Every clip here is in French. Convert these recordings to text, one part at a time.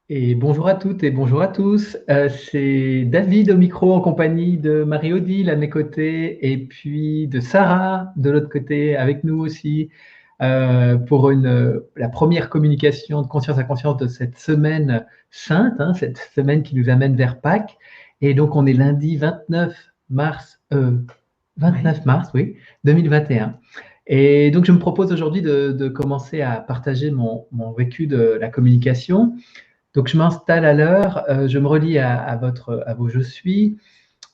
Et bonjour à toutes et bonjour à tous. C'est David au micro en compagnie de Marie-Odile à mes côtés et puis de Sarah de l'autre côté avec nous aussi pour la première communication de conscience à conscience de cette semaine sainte, hein, cette semaine qui nous amène vers Pâques. Et donc on est lundi 29 mars, 29 mars, oui, 2021. Et donc je me propose aujourd'hui de commencer à partager mon vécu de la communication. Donc, je m'installe à l'heure, je me relie à vos je suis,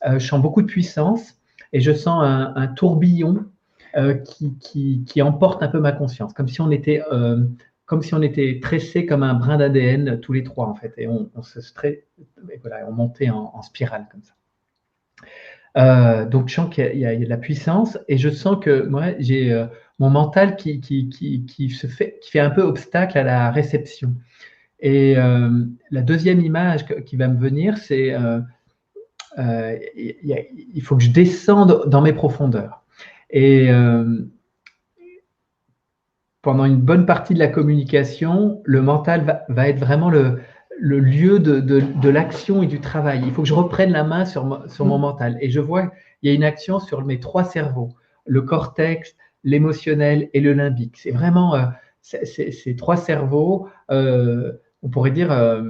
je sens beaucoup de puissance et je sens un tourbillon qui emporte un peu ma conscience, comme si on était tressés comme un brin d'ADN tous les trois, en fait, et on se et voilà, on montait en spirale comme ça. Donc, je sens qu'il y a de la puissance et je sens que moi, j'ai mon mental qui fait un peu obstacle à la réception. Et la deuxième image qui va me venir, c'est il faut que je descende dans mes profondeurs. Et pendant une bonne partie de la communication, le mental va être vraiment le lieu de l'action et du travail. Il faut que je reprenne la main sur mon mental. Et je vois il y a une action sur mes trois cerveaux, le cortex, l'émotionnel et le limbique. C'est vraiment ces trois cerveaux, on pourrait dire,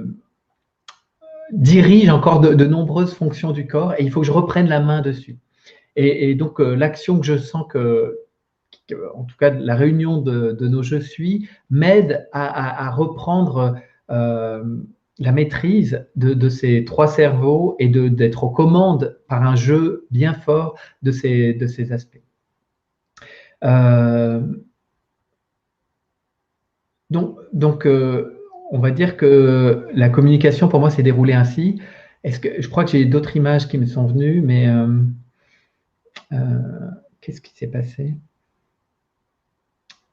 dirige encore de nombreuses fonctions du corps et il faut que je reprenne la main dessus. Et donc, l'action que je sens en tout cas, la réunion de nos je suis m'aide à reprendre euh, la maîtrise de ces trois cerveaux et d'être aux commandes par un jeu bien fort de ces aspects. Euh, donc, on va dire que la communication pour moi s'est déroulée ainsi. Je crois que j'ai d'autres images qui me sont venues, mais qu'est-ce qui s'est passé?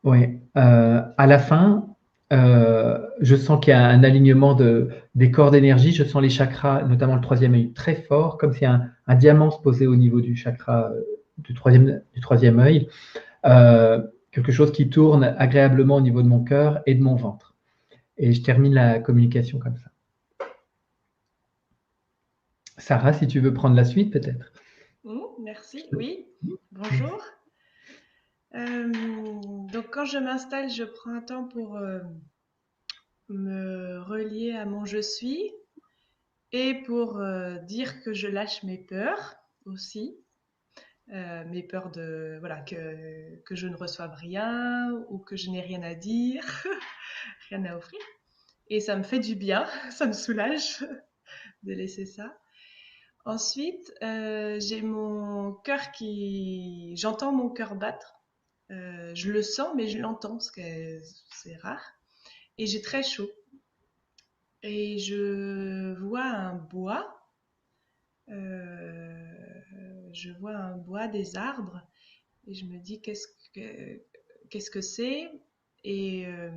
Oui, à la fin, je sens qu'il y a un alignement des corps d'énergie. Je sens les chakras, notamment le troisième œil, très fort, comme si un diamant se posait au niveau du chakra du troisième œil. Quelque chose qui tourne agréablement au niveau de mon cœur et de mon ventre. Et je termine la communication comme ça. Sarah, si tu veux prendre la suite, peut-être. Merci, oui. Bonjour. Donc quand je m'installe, je prends un temps pour me relier à mon je suis et pour dire que je lâche mes peurs aussi. Mes peurs de voilà que je ne reçoive rien ou que je n'ai rien à dire, rien à offrir. Et ça me fait du bien, ça me soulage de laisser ça. Ensuite, j'ai mon cœur qui... J'entends mon cœur battre. Je le sens, mais je l'entends, ce que c'est rare. Et j'ai très chaud. Et je vois un bois. Je vois un bois, des arbres. Et je me dis, qu'est-ce que c'est? Et, euh,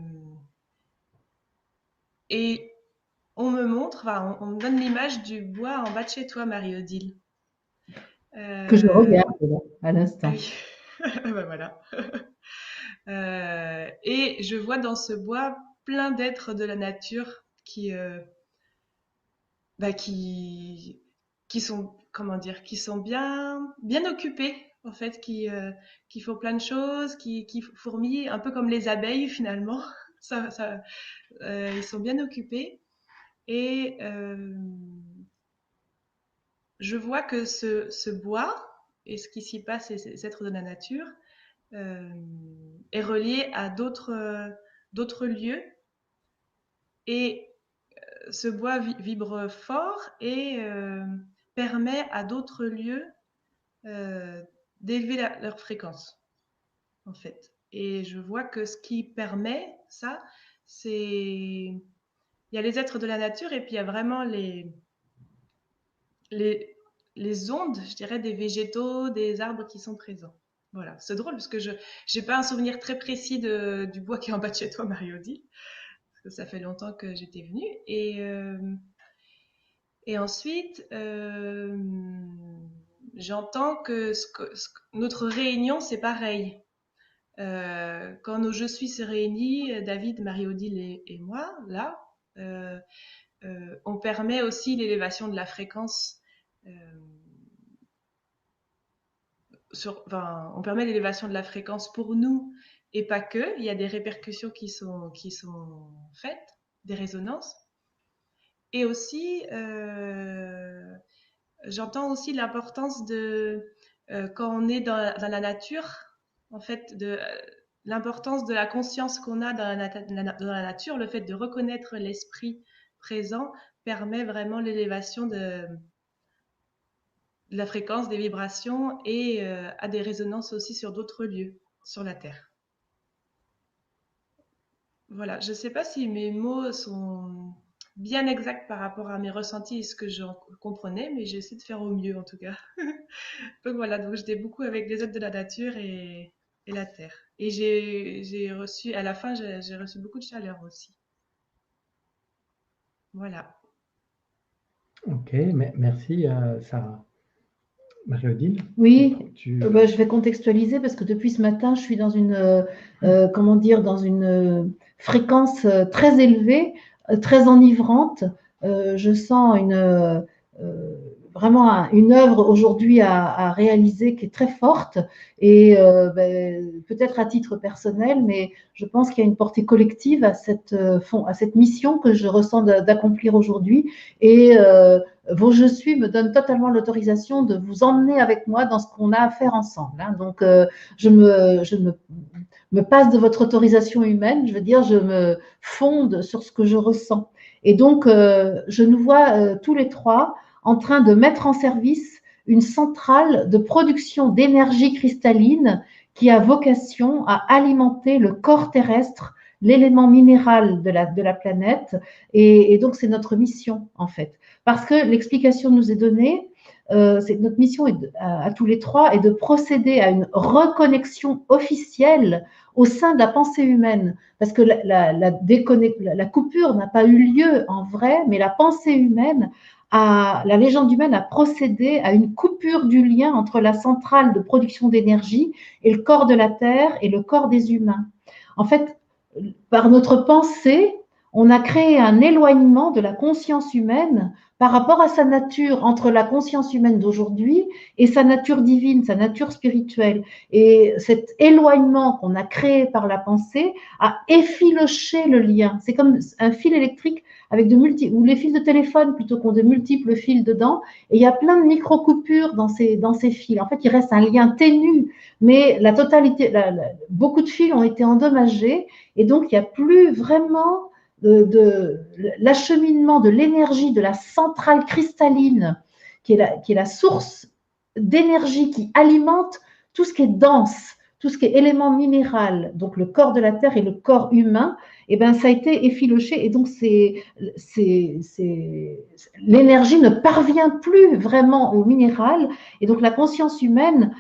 et on me montre, enfin, on me donne l'image du bois en bas de chez toi, Marie-Odile. Que je Euh, regarde là, à ah l'instant. oui, ben voilà. Et je vois dans ce bois plein d'êtres de la nature bah, qui sont, comment dire, qui sont bien occupés, en fait, qui font plein de choses, qui fourmillent, un peu comme les abeilles finalement. Ils sont bien occupés. Et je vois que ce bois et ce qui s'y passe, et ces êtres de la nature, euh, est relié à d'autres lieux. Et ce bois vibre fort et permet à d'autres lieux d'élever leur fréquence, en fait. Et je vois que ce qui permet ça, c'est... Il y a les êtres de la nature et puis il y a vraiment les, les ondes, je dirais, des végétaux, des arbres qui sont présents. Voilà, c'est drôle parce que je n'ai pas un souvenir très précis du bois qui est en bas de chez toi, Marie-Odile, parce que ça fait longtemps que j'étais venue. Et ensuite, j'entends que, notre réunion, c'est pareil. Quand nos Je suis se réunissent, David, Marie-Odile et moi, là, On permet aussi l'élévation de la fréquence. On permet l'élévation de la fréquence pour nous et pas que. Il y a des répercussions qui sont faites, des résonances. Et aussi, j'entends aussi l'importance de, quand on est dans la nature, en fait, de l'importance de la conscience qu'on a dans la nature, le fait de reconnaître l'esprit présent permet vraiment l'élévation de la fréquence, des vibrations et a des résonances aussi sur d'autres lieux sur la Terre. Voilà, je ne sais pas si mes mots sont bien exacts par rapport à mes ressentis et ce que j'en comprenais, mais j'essaie de faire au mieux en tout cas. Donc voilà, donc j'étais beaucoup avec les êtres de la nature et la Terre. Et j'ai reçu, à la fin, j'ai reçu beaucoup de chaleur aussi. Voilà. Ok, merci Sarah. Marie-Odile, Oui, je vais contextualiser parce que depuis ce matin, je suis dans une, comment dire, dans une fréquence très élevée, très enivrante. Je sens vraiment une œuvre aujourd'hui à réaliser qui est très forte et peut-être à titre personnel, mais je pense qu'il y a une portée collective à cette mission que je ressens d'accomplir aujourd'hui et vos je suis me donne totalement l'autorisation de vous emmener avec moi dans ce qu'on a à faire ensemble. Hein. Donc, je me passe de votre autorisation humaine, je veux dire, je me fonde sur ce que je ressens. Et donc, je nous vois tous les trois en train de mettre en service une centrale de production d'énergie cristalline qui a vocation à alimenter le corps terrestre, l'élément minéral de la planète. Et donc, c'est notre mission, en fait. Parce que l'explication nous est donnée, c'est que notre mission à tous les trois est de procéder à une reconnexion officielle au sein de la pensée humaine. Parce que la coupure n'a pas eu lieu en vrai, mais la pensée humaine, la légende humaine a procédé à une coupure du lien entre la centrale de production d'énergie et le corps de la Terre et le corps des humains. En fait, par notre pensée, on a créé un éloignement de la conscience humaine par rapport à sa nature, entre la conscience humaine d'aujourd'hui et sa nature divine, sa nature spirituelle. Et cet éloignement qu'on a créé par la pensée a effiloché le lien. C'est comme un fil électrique avec ou les fils de téléphone plutôt qu'on de multiples fils dedans. Et il y a plein de micro-coupures dans ces fils. En fait, il reste un lien ténu, mais la totalité, beaucoup de fils ont été endommagés. Et donc, il n'y a plus vraiment de l'acheminement de l'énergie de la centrale cristalline, qui est la source d'énergie qui alimente tout ce qui est dense, tout ce qui est élément minéral, donc le corps de la Terre et le corps humain, et ben ça a été effiloché et donc l'énergie ne parvient plus vraiment au minéral et donc la conscience humaine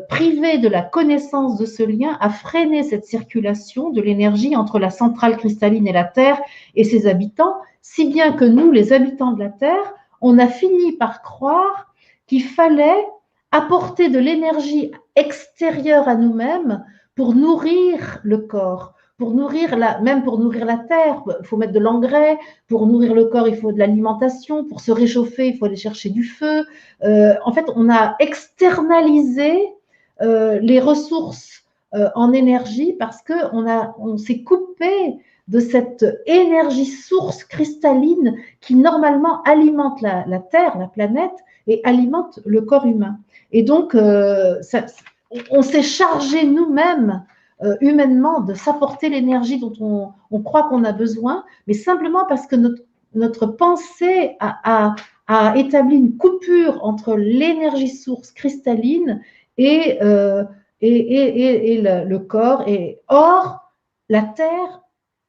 privée de la connaissance de ce lien a freiné cette circulation de l'énergie entre la centrale cristalline et la Terre et ses habitants, si bien que nous, les habitants de la Terre, on a fini par croire qu'il fallait apporter de l'énergie extérieure à nous-mêmes pour nourrir le corps, même pour nourrir la terre, il faut mettre de l'engrais, pour nourrir le corps, il faut de l'alimentation, pour se réchauffer, il faut aller chercher du feu. En fait, on a externalisé les ressources en énergie parce qu'on s'est coupé de cette énergie source cristalline qui normalement alimente la Terre, la planète, et alimente le corps humain. Et donc, on s'est chargé nous-mêmes, humainement, de s'apporter l'énergie dont on croit qu'on a besoin, mais simplement parce que notre pensée a établi une coupure entre l'énergie source cristalline et le corps. Et or, la Terre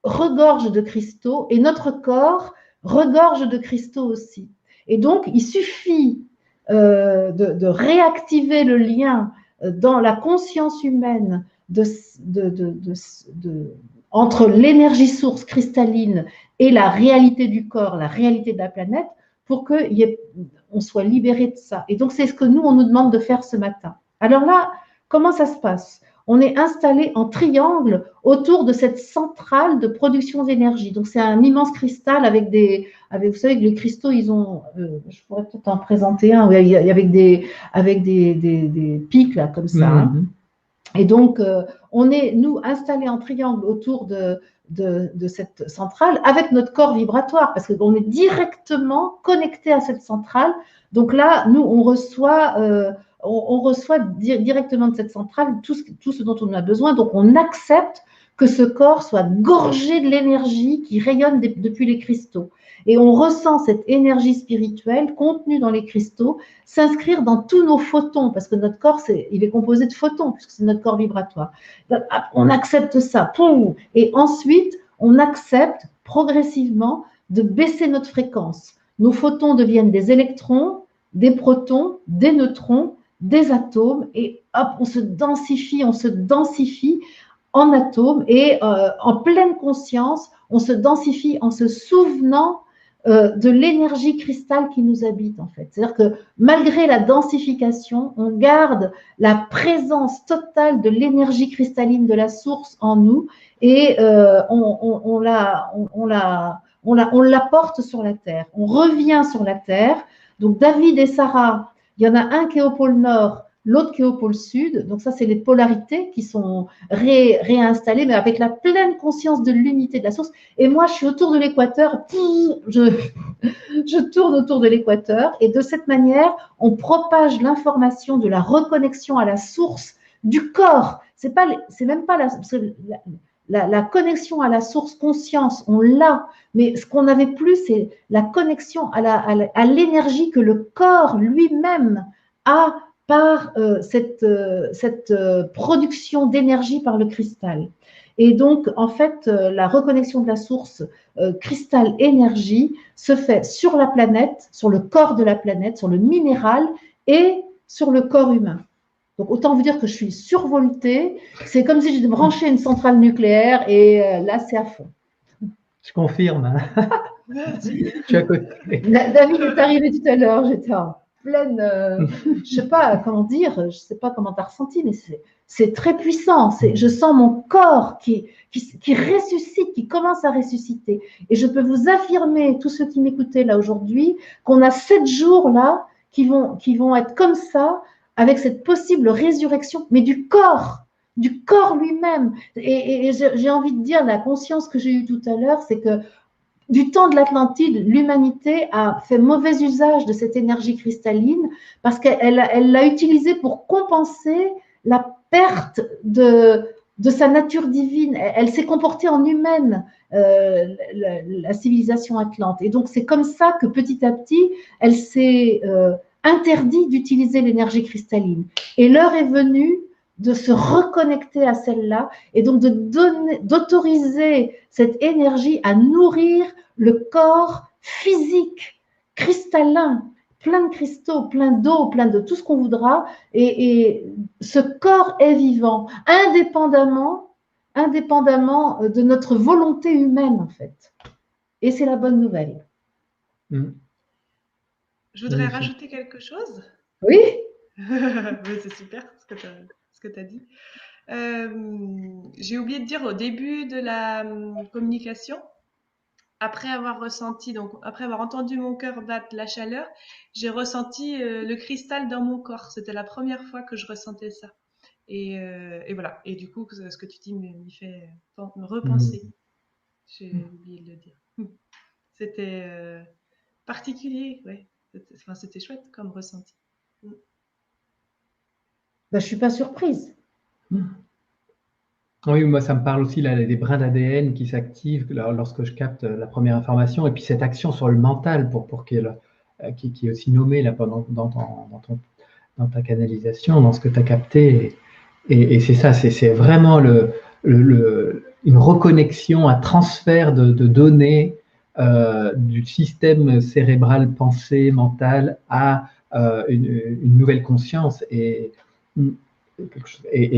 regorge de cristaux et notre corps regorge de cristaux aussi. Et donc, il suffit de réactiver le lien dans la conscience humaine entre l'énergie source cristalline et la réalité du corps, la réalité de la planète, pour qu'on soit libéré de ça. Et donc, c'est ce que nous, on nous demande de faire ce matin. Alors là, comment ça se passe? on est installé en triangle autour de cette centrale de production d'énergie. Donc, c'est un immense cristal avec vous savez que les cristaux, ils ont, je pourrais peut-être en présenter un, avec des pics là, comme ça. Hein. Et donc, on est, nous, installés en triangle autour de cette centrale avec notre corps vibratoire, parce qu'on est directement connecté à cette centrale. Donc là, nous, on reçoit directement de cette centrale tout ce dont on a besoin. Donc, on accepte que ce corps soit gorgé de l'énergie qui rayonne depuis les cristaux. Et on ressent cette énergie spirituelle contenue dans les cristaux s'inscrire dans tous nos photons, parce que notre corps, il est composé de photons, puisque c'est notre corps vibratoire. On accepte ça. Et ensuite, on accepte progressivement de baisser notre fréquence. Nos photons deviennent des électrons, des protons, des neutrons, des atomes, et hop, on se densifie en atomes, et en pleine conscience, on se densifie en se souvenant de l'énergie cristal qui nous habite, en fait. C'est-à-dire que malgré la densification, on garde la présence totale de l'énergie cristalline de la source en nous, et on l'apporte sur la Terre. On revient sur la Terre. Donc, David et Sarah, il y en a un qui est au pôle Nord, l'autre qui est au pôle Sud. Donc, ça, c'est les polarités qui sont réinstallées, mais avec la pleine conscience de l'unité de la source. Et moi, je suis autour de l'équateur, je tourne autour de l'équateur, et de cette manière, on propage l'information de la reconnexion à la source du corps. C'est même pas la connexion à la source conscience, on l'a, mais ce qu'on n'avait plus, c'est la connexion à l'énergie que le corps lui-même a par cette production d'énergie par le cristal. Et donc, en fait, la reconnexion de la source cristal-énergie se fait sur la planète, sur le corps de la planète, sur le minéral et sur le corps humain. Donc, autant vous dire que je suis survoltée. C'est comme si j'étais branchée une centrale nucléaire, et là, c'est à fond. Je confirme. Je suis à côté. David est arrivé tout à l'heure. J'étais en pleine, je ne sais pas comment dire, je ne sais pas comment tu as ressenti, mais c'est très puissant. Je sens mon corps qui ressuscite, qui commence à ressusciter. Et je peux vous affirmer, tous ceux qui m'écoutaient là aujourd'hui, qu'on a 7 jours là qui vont être comme ça, avec cette possible résurrection, mais du corps lui-même. Et j'ai envie de dire, la conscience que j'ai eue tout à l'heure, c'est que du temps de l'Atlantide, l'humanité a fait mauvais usage de cette énergie cristalline, parce qu'elle l'a utilisée pour compenser la perte de sa nature divine. Elle s'est comportée en humaine, la civilisation atlante. Et donc, c'est comme ça que petit à petit, elle s'est interdit d'utiliser l'énergie cristalline. Et l'heure est venue de se reconnecter à celle-là, et donc d'autoriser cette énergie à nourrir le corps physique, cristallin, plein de cristaux, plein d'eau, plein de tout ce qu'on voudra, et ce corps est vivant, indépendamment de notre volonté humaine, en fait. Et c'est la bonne nouvelle. Je voudrais rajouter quelque chose. Oui. C'est super ce que tu as dit. J'ai oublié de dire au début de la communication, après avoir entendu mon cœur battre la chaleur, j'ai ressenti le cristal dans mon corps. C'était la première fois que je ressentais ça. Et voilà. Et du coup, ce que tu dis m'y fait me repenser. J'ai oublié de le dire. C'était particulier, ouais. C'était chouette comme ressenti. Ben, je ne suis pas surprise. Oui, moi, ça me parle aussi là, des brins d'ADN qui s'activent lorsque je capte la première information, et puis cette action sur le mental qui est aussi nommée là, dans ta canalisation, dans ce que tu as capté. Et c'est ça, c'est vraiment une reconnexion, un transfert de données du système cérébral pensée, mental à une nouvelle conscience. Et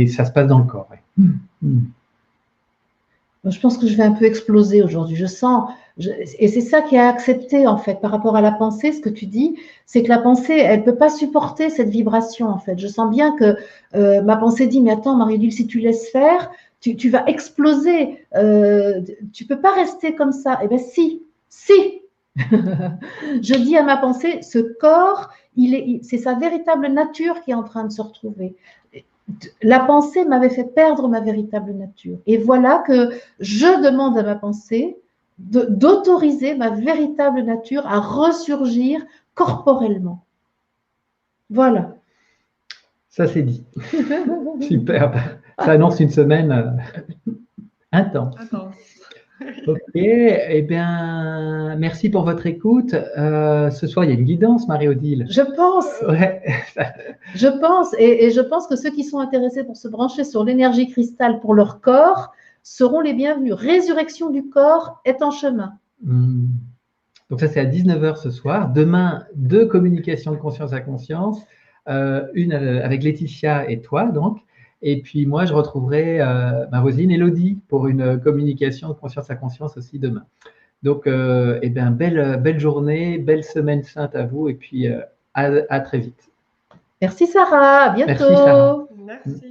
ça se passe dans le corps. Ouais. Je pense que je vais un peu exploser aujourd'hui. Je sens Et c'est ça qui est accepté en fait par rapport à la pensée, ce que tu dis, c'est que la pensée, elle ne peut pas supporter cette vibration en fait. Je sens bien que ma pensée dit, mais attends Marie-Odile, si tu laisses faire, tu vas exploser, tu ne peux pas rester comme ça. Eh bien si, si. Je dis à ma pensée, ce corps, c'est sa véritable nature qui est en train de se retrouver. La pensée m'avait fait perdre ma véritable nature. Et voilà que je demande à ma pensée d'autoriser ma véritable nature à ressurgir corporellement. Voilà. Ça, c'est dit. Superbe. Ça annonce une semaine intense. Ok, eh bien, merci pour votre écoute. Ce soir, il y a une guidance, Marie-Odile. Je pense. Ouais. Je pense, et je pense que ceux qui sont intéressés pour se brancher sur l'énergie cristal pour leur corps seront les bienvenus. Résurrection du corps est en chemin. Donc ça, c'est à 19 h ce soir. Demain, 2 communications de conscience à conscience, une avec Laetitia et toi, donc. Et puis moi, je retrouverai ma voisine Elodie pour une communication de conscience à conscience aussi demain. Donc, eh bien, belle journée, belle semaine sainte à vous, et puis à très vite. Merci Sarah, à bientôt. Merci Sarah. Merci.